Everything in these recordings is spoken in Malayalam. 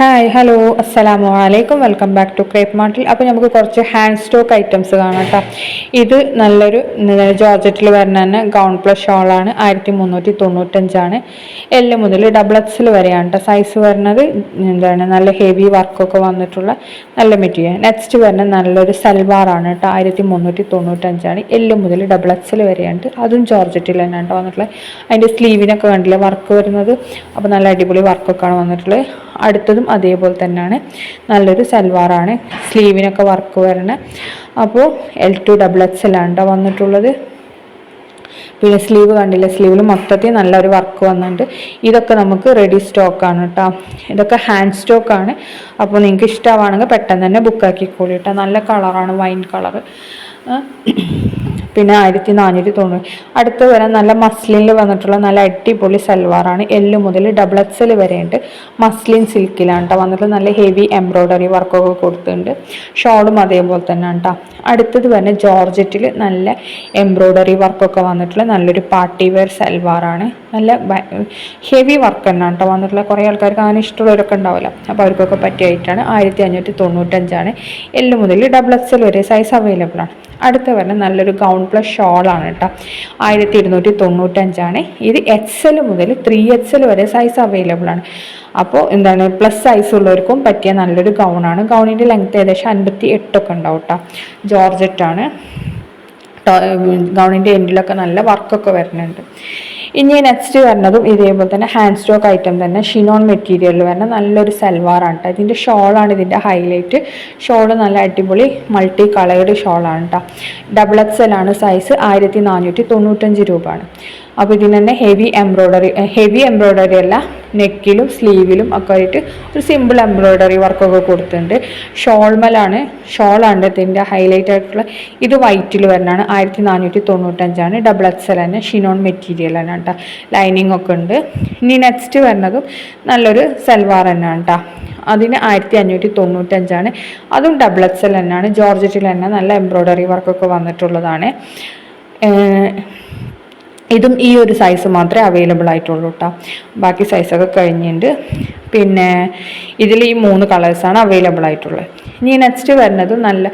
ഹായ് ഹലോ അസ്സലാമു അലൈക്കും വെൽക്കം ബാക്ക് ടു ക്രേപ്പ് മാർട്ടിൽ. അപ്പോൾ നമുക്ക് കുറച്ച് ഹാൻഡ് സ്റ്റോക്ക് ഐറ്റംസ് കാണാം കേട്ടോ. ഇത് നല്ലൊരു ജോർജറ്റിൽ വരുന്ന തന്നെ ഗൗൺ പ്ലസ് ഷോളാണ്. 1395 എൽ മുതൽ ഡബിൾ എക്സൽ വരെയാണ് കേട്ടോ സൈസ് വരുന്നത്. നല്ല ഹെവി വർക്കൊക്കെ വന്നിട്ടുള്ള നല്ല മെറ്റീരിയൽ. നെക്സ്റ്റ് വരുന്ന നല്ലൊരു സൽവാറാണ് കേട്ടോ. 1395 എൽ മുതൽ ഡബിൾ എക്സൽ വരെയാണ്. അതും ജോർജറ്റിൽ തന്നെയാണ് കേട്ടോ വന്നിട്ടുള്ളത്. അതിൻ്റെ സ്ലീവിനൊക്കെ കണ്ടില്ലേ വർക്ക് വരുന്നത്. അപ്പോൾ നല്ല അടിപൊളി വർക്കൊക്കെയാണ് വന്നിട്ടുള്ളത്. അടുത്തതും അതേപോലെ തന്നെയാണ്, നല്ലൊരു സൽവാറാണ്, സ്ലീവിനൊക്കെ വർക്ക് വരണ. അപ്പോൾ L2 XXL ആണ് വന്നിട്ടുള്ളത്. പിന്നെ സ്ലീവ് കണ്ടില്ല, സ്ലീവിൽ മൊത്തത്തിൽ നല്ലൊരു വർക്ക് വന്നിട്ടുണ്ട്. ഇതൊക്കെ നമുക്ക് റെഡി സ്റ്റോക്കാണ് കേട്ടോ. ഇതൊക്കെ ഹാൻഡ് സ്റ്റോക്കാണ്. അപ്പോൾ നിങ്ങൾക്ക് ഇഷ്ടമാണെങ്കിൽ പെട്ടെന്ന് തന്നെ ബുക്കാക്കിക്കോളൂ കേട്ടോ. നല്ല കളറാണ്, വൈൻ കളറ്. പിന്നെ 1490. അടുത്ത് വരാൻ നല്ല മസ്ലിനിൽ വന്നിട്ടുള്ള നല്ല അടിപൊളി സൽവാറാണ്. എൽ മുതൽ ഡബിൾ എക്സൽ വരെയുണ്ട്. മസ്ലിൻ സിൽക്കിലാണ് കേട്ടോ വന്നിട്ട് നല്ല ഹെവി എംബ്രോയ്ഡറി വർക്കൊക്കെ കൊടുത്തിട്ടുണ്ട്. ഷോളും അതേപോലെ തന്നെ കേട്ടോ. അടുത്തത് വരുന്ന ജോർജറ്റിൽ നല്ല എംബ്രോയ്ഡറി വർക്കൊക്കെ വന്നിട്ടുള്ള നല്ലൊരു പാർട്ടി വെയർ സൽവാറാണ്. നല്ല ഹെവി വർക്ക് തന്നെയാണ് കേട്ടോ വന്നിട്ടുള്ള. കുറേ ആൾക്കാർക്ക് അങ്ങനെ ഇഷ്ടമുള്ളവരൊക്കെ ഉണ്ടാവില്ല, അപ്പോൾ അവർക്കൊക്കെ പറ്റിയായിട്ടാണ്. 1595 എൽ മുതൽ ഡബിൾ എക്സൽ വരെ സൈസ് അവൈലബിൾ ആണ്. അടുത്ത വരുന്ന നല്ലൊരു ഗൗൺ പ്ലസ് ഷോളാണ് കേട്ടോ. 1295. ഇത് XL മുതൽ 3XL വരെ സൈസ് അവൈലബിൾ ആണ്. അപ്പോൾ പ്ലസ് സൈസ് ഉള്ളവർക്കും പറ്റിയ നല്ലൊരു ഗൗണാണ്. ഗൗണിൻ്റെ ലെങ്ത് ഏകദേശം 58 ഉണ്ടാവും കേട്ടോ. ജോർജറ്റാണ്. ഗൗണിൻ്റെ എൻഡിലൊക്കെ നല്ല വർക്കൊക്കെ വരുന്നുണ്ട്. ഇനി നെക്സ്റ്റ് വരുന്നതും ഇതേപോലെ തന്നെ ഹാൻഡ് സ്റ്റോക്ക് ഐറ്റം തന്നെ, ഷിനോൺ മെറ്റീരിയലിൽ വരുന്ന നല്ലൊരു സൽവാറാണ് കേട്ടോ. ഇതിൻ്റെ ഷോളാണ് ഇതിൻ്റെ ഹൈലൈറ്റ്. ഷോള് നല്ല അടിപൊളി മൾട്ടി കളേർഡ് ഷോളാണ് കേട്ടോ. ഡബിൾ എക്സൽ ആണ് സൈസ്. 1495 രൂപയാണ്. അപ്പോൾ ഇതിന് തന്നെ ഹെവി എംബ്രോയ്ഡറി അല്ല, നെക്കിലും സ്ലീവിലും ഒക്കെ ആയിട്ട് ഒരു സിമ്പിൾ എംബ്രോയ്ഡറി വർക്കൊക്കെ കൊടുത്തിട്ടുണ്ട്. ഷോളാണ് ഇതിൻ്റെ ഹൈലൈറ്റ് ആയിട്ടുള്ള. ഇത് വൈറ്റിൽ വരുന്നതാണ്. 1495. ഡബിൾ എക്സൽ തന്നെ, ഷിനോൺ മെറ്റീരിയൽ തന്നെ കേട്ടോ. ലൈനിങ് ഒക്കെ ഉണ്ട്. ഇനി നെക്സ്റ്റ് വരുന്നതും നല്ലൊരു സൽവാർ തന്നെയാണ് കേട്ടോ. അതിന് 1595. അതും ഡബിൾ എക്സൽ തന്നെയാണ്. ജോർജറ്റിൽ തന്നെ നല്ല എംബ്രോയ്ഡറി വർക്കൊക്കെ വന്നിട്ടുള്ളതാണ്. ഇതും ഈ ഒരു സൈസ് മാത്രമേ അവൈലബിൾ ആയിട്ടുള്ളൂ കേട്ടോ. ബാക്കി സൈസൊക്കെ കഴിഞ്ഞിട്ടുണ്ട്. പിന്നെ ഇതിൽ ഈ 3 കളേഴ്സാണ് അവൈലബിൾ ആയിട്ടുള്ളത്. ഇനി നെക്സ്റ്റ് വരുന്നത് നല്ല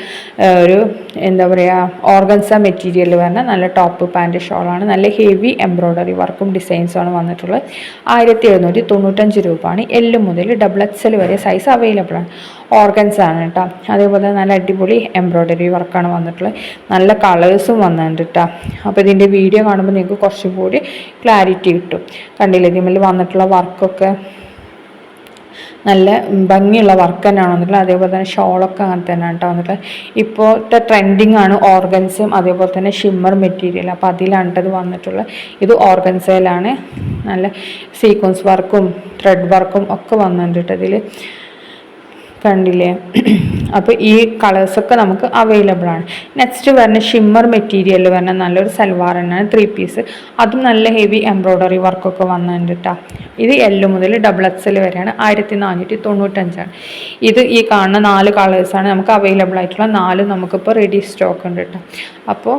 ഒരു ഓർഗൻസ മെറ്റീരിയൽ വരുന്ന നല്ല ടോപ്പ് പാൻറ്റ് ഷോളാണ്. നല്ല ഹെവി എംബ്രോയ്ഡറി വർക്കും ഡിസൈൻസുമാണ് വന്നിട്ടുള്ളത്. 1795 രൂപയാണ്. എൽ മുതൽ ഡബിൾ എക്സൽ വരെ സൈസ് അവൈലബിൾ ആണ്. ഓർഗൻസ ആണ് കേട്ടോ. അതേപോലെ നല്ല അടിപൊളി എംബ്രോയ്ഡറി വർക്കാണ് വന്നിട്ടുള്ളത്. നല്ല കളേഴ്സും വന്നിട്ടുണ്ട് കേട്ടോ. അപ്പോൾ ഇതിൻ്റെ വീഡിയോ കാണുമ്പോൾ നിങ്ങൾക്ക് കുറച്ചും കൂടി ക്ലാരിറ്റി കിട്ടും. കണ്ടില്ലേ, ഇതിൽ വന്നിട്ടുള്ള വർക്കൊക്കെ നല്ല ഭംഗിയുള്ള വർക്ക് തന്നെയാണ് വന്നിട്ടുള്ളത്. അതേപോലെ തന്നെ ഷോളൊക്കെ അങ്ങനെ തന്നെയാണ് കേട്ടോ വന്നിട്ടുള്ളത്. ഇപ്പോഴത്തെ ട്രെൻഡിങ് ആണ് ഓർഗൻസും അതേപോലെ തന്നെ ഷിമ്മർ മെറ്റീരിയൽ. അപ്പോൾ അതിലാണ് ഇത് വന്നിട്ടുള്ളത്. ഇത് ഓർഗൻസയിലാണ്. നല്ല സീക്വൻസ് വർക്കും ത്രെഡ് വർക്കും ഒക്കെ വന്നിട്ടുണ്ട് കേട്ടോ ഇതിൽ. കണ്ടില്ലേ. അപ്പോൾ ഈ കളേഴ്സൊക്കെ നമുക്ക് അവൈലബിൾ ആണ്. നെക്സ്റ്റ് വരുന്ന ഷിമ്മർ മെറ്റീരിയൽ വരുന്ന നല്ലൊരു സൽവാർ തന്നെയാണ്. 3 പീസ്. അതും നല്ല ഹെവി എംബ്രോയ്ഡറി വർക്കൊക്കെ വന്നിട്ടുണ്ട് കേട്ടോ. ഇത് എൽ മുതൽ ഡബിൾ എക്സൽ വരെയാണ്. 1495. ഇത് ഈ കാണുന്ന 4 കളേഴ്സാണ് നമുക്ക് അവൈലബിൾ ആയിട്ടുള്ള. 4 നമുക്കിപ്പോൾ റെഡി സ്റ്റോക്ക് ഉണ്ട് കേട്ടോ. അപ്പോൾ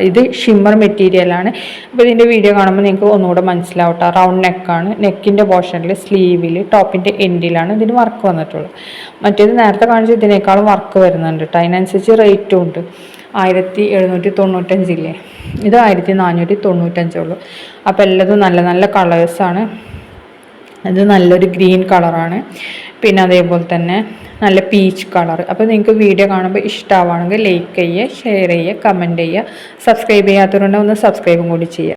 ഇത് ഷിമ്മർ മെറ്റീരിയലാണ്. അപ്പോൾ ഇതിൻ്റെ വീഡിയോ കാണുമ്പോൾ നിങ്ങൾക്ക് ഒന്നുകൂടെ മനസ്സിലാവും കേട്ടോ. റൗണ്ട് നെക്കാണ്. നെക്കിൻ്റെ പോർഷനിൽ സ്ലീവിൽ ടോപ്പിൻ്റെ എൻഡിലാണ് ഇതിന് വർക്ക് വന്നിട്ടുള്ളത്. മറ്റേത് നേരത്തെ കാണിച്ച ഇതിനേക്കാളും വർക്ക് വരുന്നുണ്ട് കേട്ടോ. അതിനനുസരിച്ച് റേറ്റും ഉണ്ട്. 1795 ഇല്ലേ, ഇത് 1495 ഉള്ളൂ. അപ്പോൾ എല്ലാതും നല്ല നല്ല കളേഴ്സാണ്. ഇത് നല്ലൊരു ഗ്രീൻ കളറാണ്. പിന്നെ അതേപോലെ തന്നെ നല്ല പീച്ച് കളർ. അപ്പോൾ നിങ്ങൾക്ക് വീഡിയോ കാണുമ്പോൾ ഇഷ്ടമാവുകയാണെങ്കിൽ ലൈക്ക് ചെയ്യുക, ഷെയർ ചെയ്യുക, കമൻറ്റ് ചെയ്യുക. സബ്സ്ക്രൈബ് ചെയ്യാത്തവരുണ്ടെങ്കിൽ ഒന്ന് സബ്സ്ക്രൈബും കൂടി ചെയ്യുക.